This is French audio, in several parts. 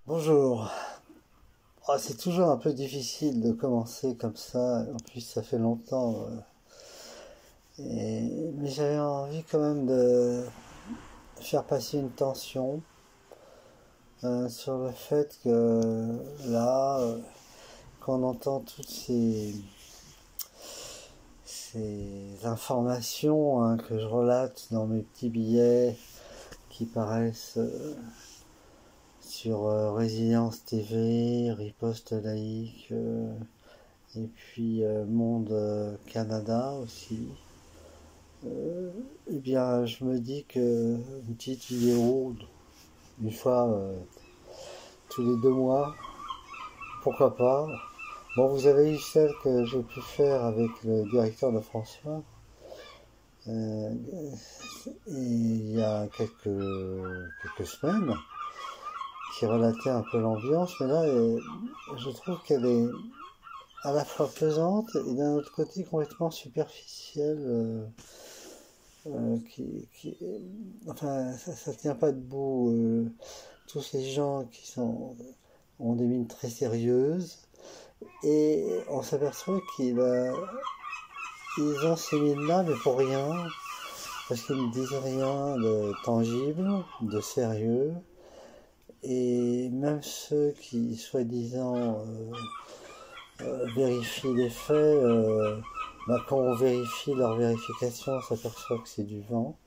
Bonjour. Oh, c'est toujours un peu difficile de commencer comme ça. En plus, ça fait longtemps. Mais j'avais envie quand même de faire passer une tension sur le fait que là, qu'on entend toutes ces informations que je relate dans mes petits billets qui paraissent sur Résilience TV, Riposte Laïque. Et puis Monde Canada aussi. Eh bien, je me dis que une petite vidéo, une fois tous les 2 mois, pourquoi pas. Bon, vous avez eu celle que j'ai pu faire avec le directeur de François euh, il y a quelques semaines, qui relatait un peu l'ambiance, mais là, je trouve qu'elle est à la fois pesante et d'un autre côté complètement superficielle. Enfin, ça tient pas debout. Tous ces gens ont des mines très sérieuses et on s'aperçoit ils ont ces mines-là, mais pour rien, parce qu'ils ne disent rien de tangible, de sérieux. Et même ceux qui, soi-disant, vérifient les faits, quand on vérifie leur vérification, on s'aperçoit que c'est du vent.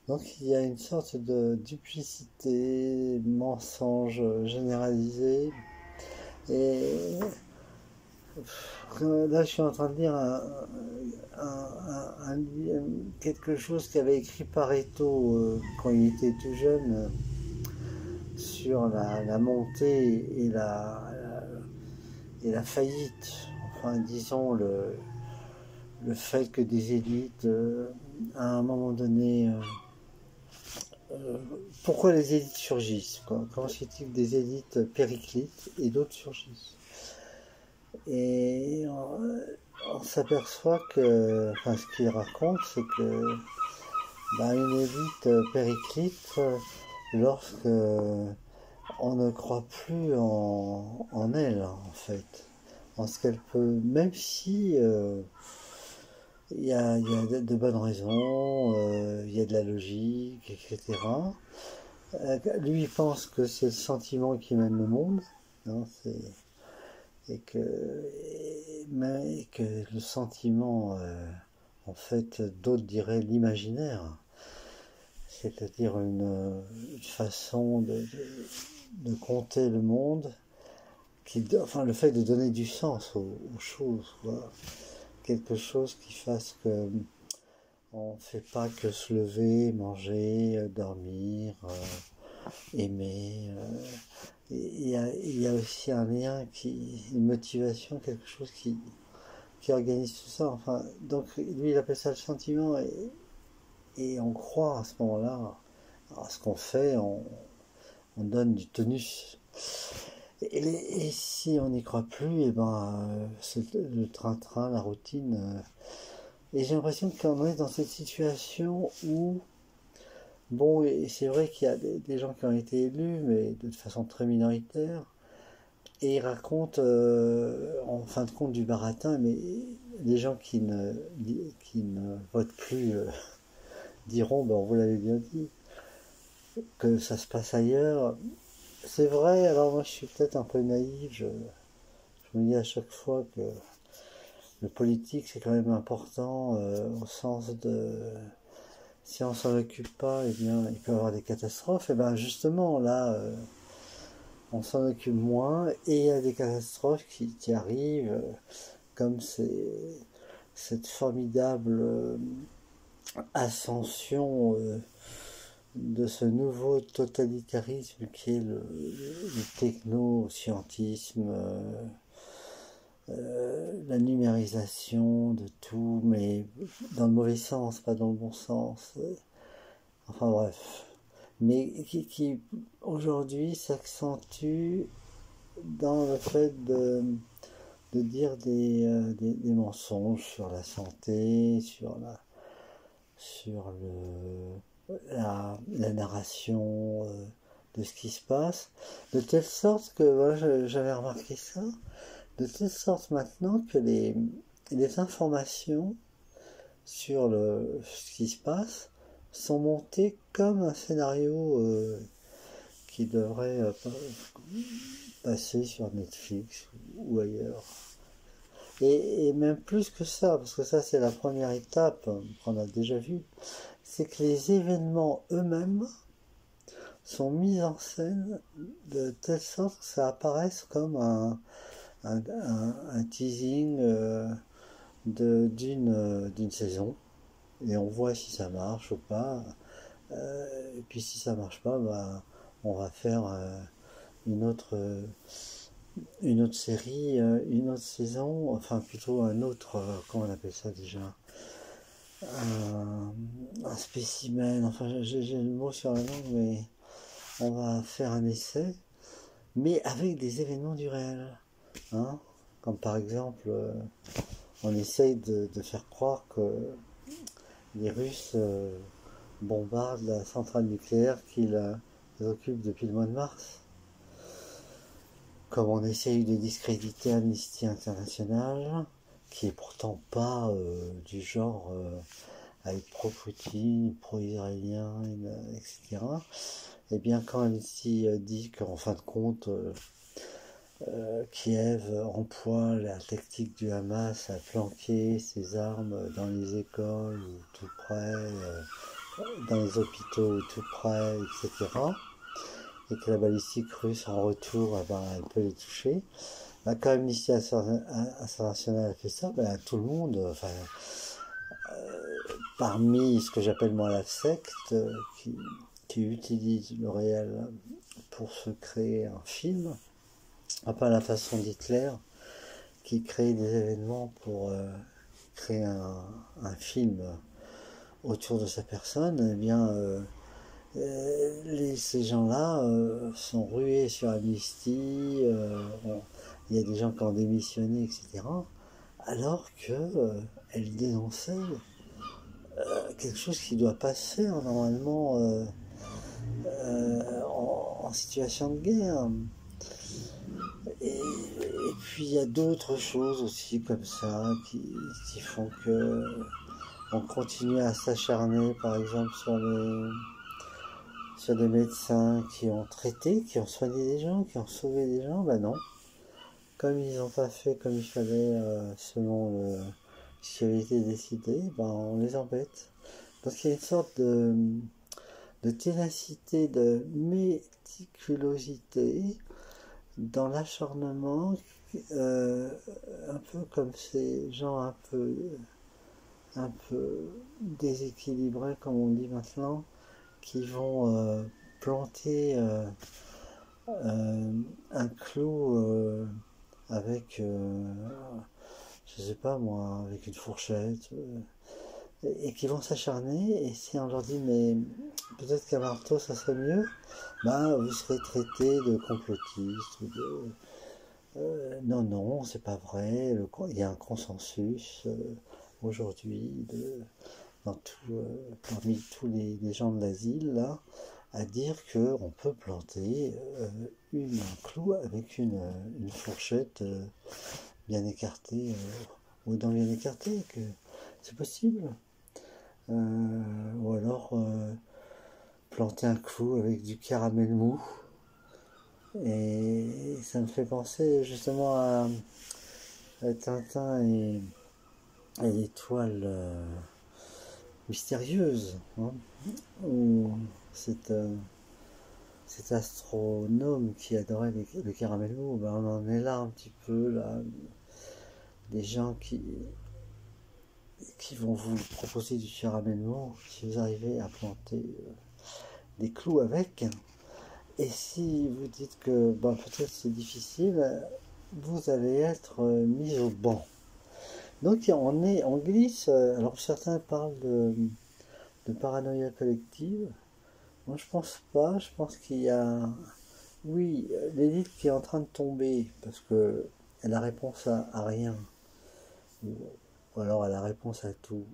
Donc il y a une sorte de duplicité, mensonge généralisé. Et là, je suis en train de lire quelque chose qu'avait écrit Pareto quand il était tout jeune sur la montée et la faillite. Enfin, disons le fait que des élites, à un moment donné, euh, pourquoi les élites surgissent, quoi. Comment se fait-il que des élites périclitent et d'autres surgissent? Et on s'aperçoit que, enfin, ce qu'il raconte, c'est que une élite périclite lorsque on ne croit plus en elle, en fait, en ce qu'elle peut, même si il y a de bonnes raisons, il y a de la logique, etc. Lui, il pense que c'est le sentiment qui mène le monde, hein, et que le sentiment, en fait, d'autres diraient l'imaginaire, c'est-à-dire une façon de compter le monde, enfin le fait de donner du sens aux choses, quoi. Quelque chose qui fasse que on ne fait pas que se lever, manger, dormir, aimer. Il y a aussi un lien, une motivation, quelque chose qui organise tout ça. Enfin, donc lui, il appelle ça le sentiment et on croit à ce moment-là à ce qu'on fait, on donne du tonus. Et si on n'y croit plus, et c'est le train-train, la routine. Et j'ai l'impression qu'on est dans cette situation où, bon, et c'est vrai qu'il y a des gens qui ont été élus, mais de façon très minoritaire, et ils racontent, en fin de compte, du baratin, mais les gens qui ne votent plus diront, ben, vous l'avez bien dit, que ça se passe ailleurs. C'est vrai, alors moi je suis peut-être un peu naïf, je me dis à chaque fois que le politique c'est quand même important au sens de si on s'en occupe pas, eh bien il peut y avoir des catastrophes. Et ben justement là, on s'en occupe moins et il y a des catastrophes qui arrivent, comme cette formidable ascension de ce nouveau totalitarisme qui est le techno-scientisme, la numérisation de tout, mais dans le mauvais sens, pas dans le bon sens. Enfin bref. Mais qui aujourd'hui s'accentue dans le fait de dire des mensonges sur la santé, sur la narration de ce qui se passe, de telle sorte que, voilà, j'avais remarqué ça, de telle sorte maintenant que les informations sur ce qui se passe sont montées comme un scénario qui devrait passer sur Netflix ou ailleurs. Et même plus que ça, parce que ça c'est la première étape qu'on a déjà vue, c'est que les événements eux-mêmes sont mis en scène de telle sorte que ça apparaisse comme un teasing d'une saison. Et on voit si ça marche ou pas. Et puis si ça marche pas, bah, on va faire une autre, une autre série, une autre saison, enfin plutôt un autre, comment on appelle ça déjà, un spécimen, enfin j'ai le mot sur la langue, mais on va faire un essai, mais avec des événements du réel. Hein, comme par exemple, on essaye de faire croire que les Russes bombardent la centrale nucléaire qu'ils occupent depuis le mois de mars. Comme on essaye de discréditer Amnesty International, qui est pourtant pas du genre à être pro-Poutine, pro-israélien, etc. Et bien quand Amnesty dit qu'en fin de compte, Kiev emploie la tactique du Hamas à planquer ses armes dans les écoles ou tout près, dans les hôpitaux ou tout près, etc. Et que la balistique russe en retour, elle peut les toucher. Bah, quand Amnesty International a fait ça, bah, tout le monde, enfin, parmi ce que j'appelle moi la secte, qui utilise le réel pour se créer un film, un peu à la façon d'Hitler, qui crée des événements pour créer un film autour de sa personne, eh bien, ces gens-là sont rués sur Amnesty, il y a des gens qui ont démissionné, etc. Alors qu'elle dénonçait quelque chose qui doit passer normalement en situation de guerre. Et puis il y a d'autres choses aussi comme ça qui font que on continue à s'acharner, par exemple sur des médecins qui ont traité, qui ont soigné des gens, qui ont sauvé des gens. Ben non, comme ils n'ont pas fait comme il fallait selon ce qui avait été décidé, ben on les embête. Donc il y a une sorte de ténacité, de méticulosité dans l'acharnement, un peu comme ces gens un peu déséquilibrés, comme on dit maintenant, qui vont planter un clou avec, je sais pas moi, avec une fourchette, et qui vont s'acharner, et si on leur dit mais peut-être qu'un marteau ça serait mieux, bah vous serez traité de complotiste ou de non, non, c'est pas vrai. Il y a un consensus aujourd'hui parmi tous les gens de l'asile là, à dire qu'on peut planter un clou avec une fourchette bien écartée ou dans bien écartée, que c'est possible. Ou alors planter un clou avec du caramel mou. Et ça me fait penser justement à Tintin et l'étoile mystérieuse, hein, où cet astronome qui adorait le caramel mou, ben on en est là un petit peu, là, des gens qui vont vous proposer du caramel mou si vous arrivez à planter des clous avec. Et si vous dites que ben, peut-être c'est difficile, vous allez être mis au banc. Donc on glisse, alors certains parlent de paranoïa collective. Moi je pense pas, je pense qu'il y a, oui, l'élite qui est en train de tomber, parce que elle a réponse à rien, ou alors elle a réponse à tout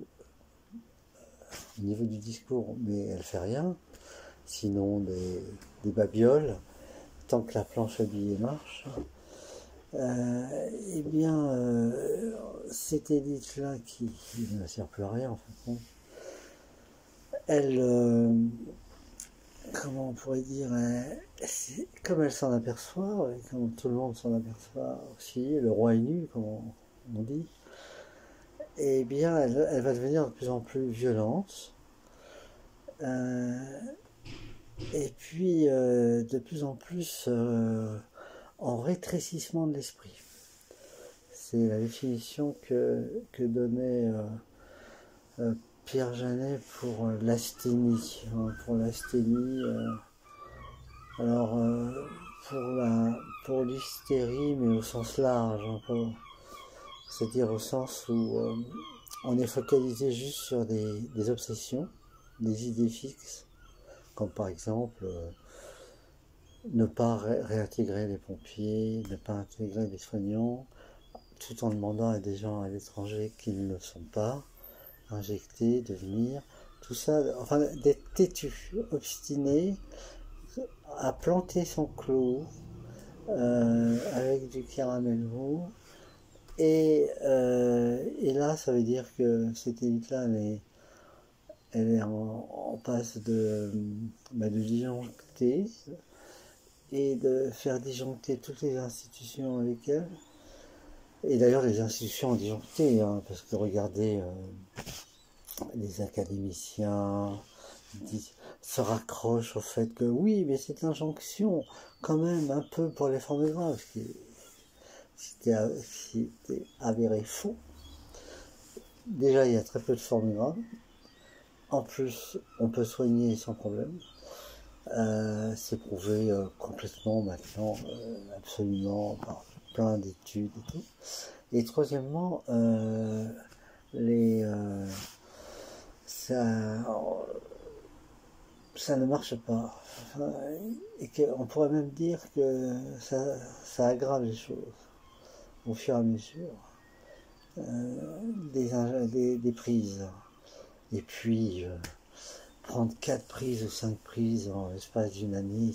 au niveau du discours, mais elle fait rien, sinon des babioles, tant que la planche à billets marche. Eh bien, cette élite-là qui ne sert plus à rien, en fait, elle, comment on pourrait dire, comme elle s'en aperçoit, et comme tout le monde s'en aperçoit aussi, le roi est nu, comme on dit, eh bien, elle va devenir de plus en plus violente, euh, et puis de plus en plus en rétrécissement de l'esprit. C'est la définition que donnait euh, Pierre Janet pour l'asthénie. Hein, pour l'asthénie, alors pour l'hystérie, mais au sens large, un peu. C'est-à-dire au sens où on est focalisé juste sur des obsessions, des idées fixes, comme par exemple ne pas réintégrer les pompiers, ne pas intégrer les soignants, tout en demandant à des gens à l'étranger qui ne le sont pas, injectés, de venir, tout ça, enfin d'être têtu, obstiné, à planter son clou avec du caramel roux. Et là, ça veut dire que cette élite-là, elle est en passe de disjoncter et de faire disjoncter toutes les institutions avec elle. Et d'ailleurs, les institutions ont disjoncté, hein, parce que regardez, les académiciens se raccrochent au fait que oui, mais cette injonction, quand même, un peu pour les formes graves, qui était avéré faux. Déjà, il y a très peu de formes graves. En plus, on peut soigner sans problème. C'est prouvé complètement maintenant, absolument, par plein d'études et tout. Et troisièmement, ça, ça ne marche pas. Enfin, et on pourrait même dire que ça aggrave les choses au fur et à mesure des prises. Et puis, prendre 4 prises ou 5 prises en l'espace d'une année,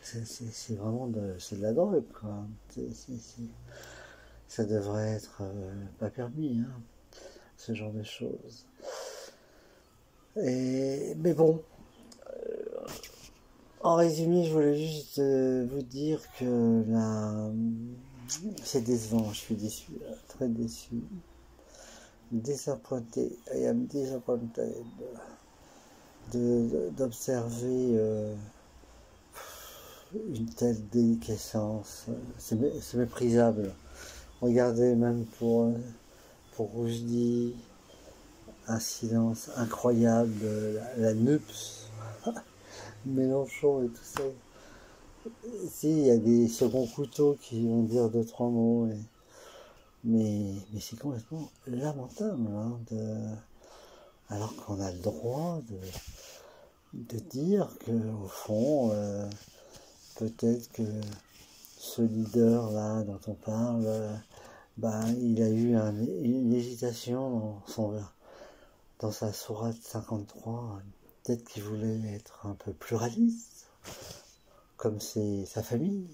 c'est vraiment c'est de la drogue, quoi. Ça devrait être pas permis, hein, ce genre de choses. Mais bon, en résumé, je voulais juste vous dire que c'est décevant, je suis déçu, là, très déçu. Disappointé, I am disappointed d'observer une telle déliquescence. C'est méprisable. Regardez, même pour Roujdi, un silence incroyable, la NUPS, Mélenchon et tout ça. Si, il y a des seconds couteaux qui vont dire 2-3 mots, mais c'est complètement lamentable, hein, alors qu'on a le droit de dire qu'au fond, peut-être que ce leader-là dont on parle, il a eu une hésitation dans sa sourate 53. Peut-être qu'il voulait être un peu pluraliste, comme c'est sa famille.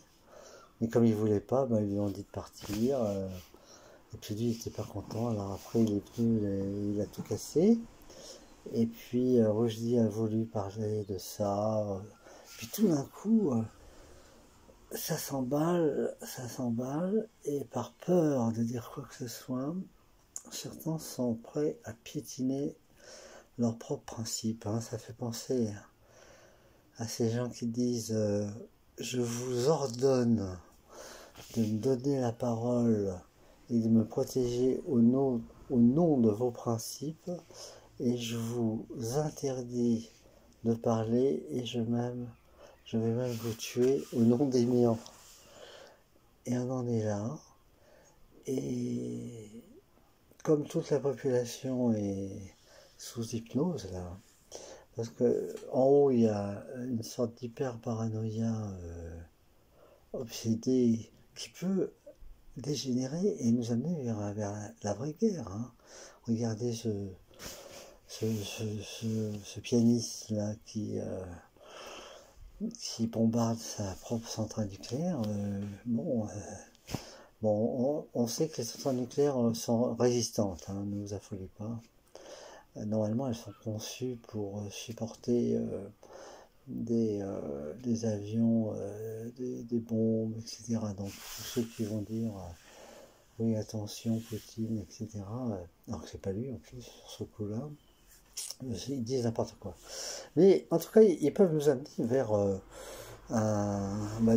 Mais comme il voulait pas, ils lui ont dit de partir. Et puis lui, il était pas content. Alors après, il est venu, il a tout cassé. Et puis Rochdy a voulu parler de ça. Puis tout d'un coup, ça s'emballe. Et par peur de dire quoi que ce soit, certains sont prêts à piétiner leurs propres principes. Hein. Ça fait penser à ces gens qui disent je vous ordonne de me donner la parole et de me protéger au nom de vos principes, et je vous interdis de parler, et je vais même vous tuer au nom des miens. Et on en est là, et comme toute la population est sous hypnose là, parce que en haut il y a une sorte d'hyper-paranoïa obsédée qui peut dégénérer et nous amener vers la vraie guerre. Hein. Regardez ce pianiste là qui qui bombarde sa propre centrale nucléaire, on sait que les centrales nucléaires sont résistantes, hein, ne vous affolez pas. Normalement, elles sont conçues pour supporter des avions, des bombes, etc. Donc tous ceux qui vont dire oui, attention, Poutine, etc. Alors que c'est pas lui en plus, sur ce coup-là. Ils disent n'importe quoi. Mais en tout cas, ils peuvent nous amener vers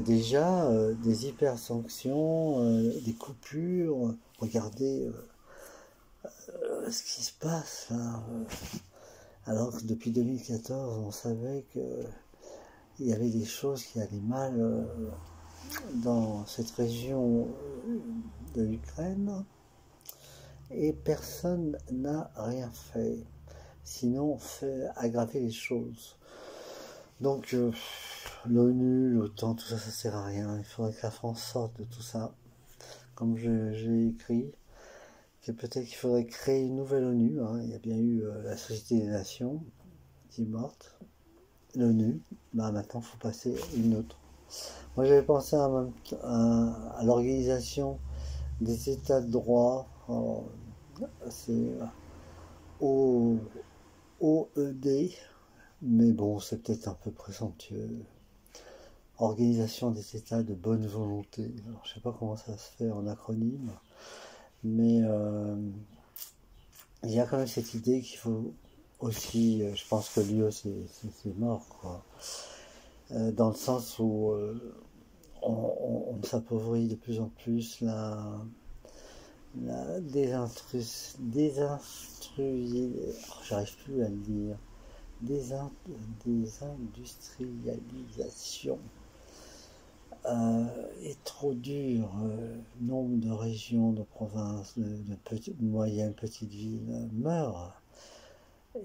déjà des hyper sanctions, des coupures. Regardez ce qui se passe là. Alors que depuis 2014, on savait qu'il y avait des choses qui allaient mal dans cette région de l'Ukraine et personne n'a rien fait. Sinon, on fait aggraver les choses. Donc, l'ONU, l'OTAN, tout ça, ça sert à rien. Il faudrait que la France sorte de tout ça. Comme j'ai écrit, que peut-être qu'il faudrait créer une nouvelle ONU. Hein. Il y a bien eu la Société des Nations qui est morte. L'ONU, maintenant, il faut passer à une autre. Moi, j'avais pensé à l'organisation des États de droit. C'est OED, mais bon, c'est peut-être un peu présomptueux. Organisation des États de bonne volonté. Alors, je sais pas comment ça se fait en acronyme, mais il y a quand même cette idée qu'il faut aussi, je pense que l'UE c'est mort, quoi. Dans le sens où on s'appauvrit de plus en plus, j'arrive plus à le dire, désindustrialisation est trop dur. Nombre de régions, de provinces, de moyennes petites villes meurent.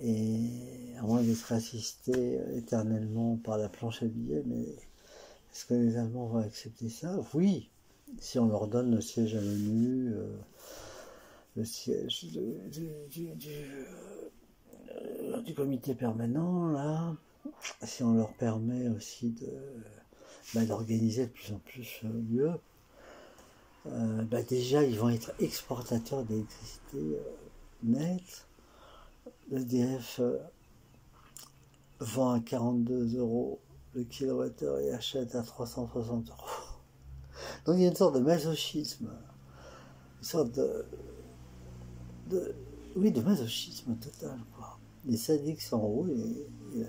Et à moins d'être assistés éternellement par la planche à billets, mais est-ce que les Allemands vont accepter ça? Oui, si on leur donne le siège à l'ONU, le siège du comité permanent, là, si on leur permet aussi d'organiser de plus en plus l'UE, déjà ils vont être exportateurs d'électricité nette. L'EDF vend à 42 € le kilowattheure et achète à 360 €. Donc il y a une sorte de masochisme, une sorte de masochisme total, quoi. Les sadiques sont en haut et le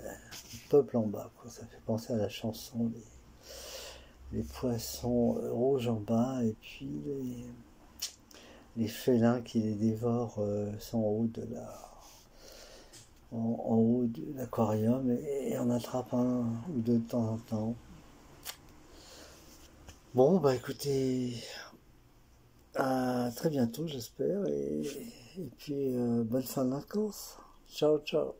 peuple en bas, quoi. Ça fait penser à la chanson les poissons rouges en bas et puis les félins qui les dévorent sont en haut de l'aquarium et on attrape un ou deux de temps en temps. Bon, écoutez, à très bientôt j'espère et puis bonne fin de vacances. Ciao, ciao.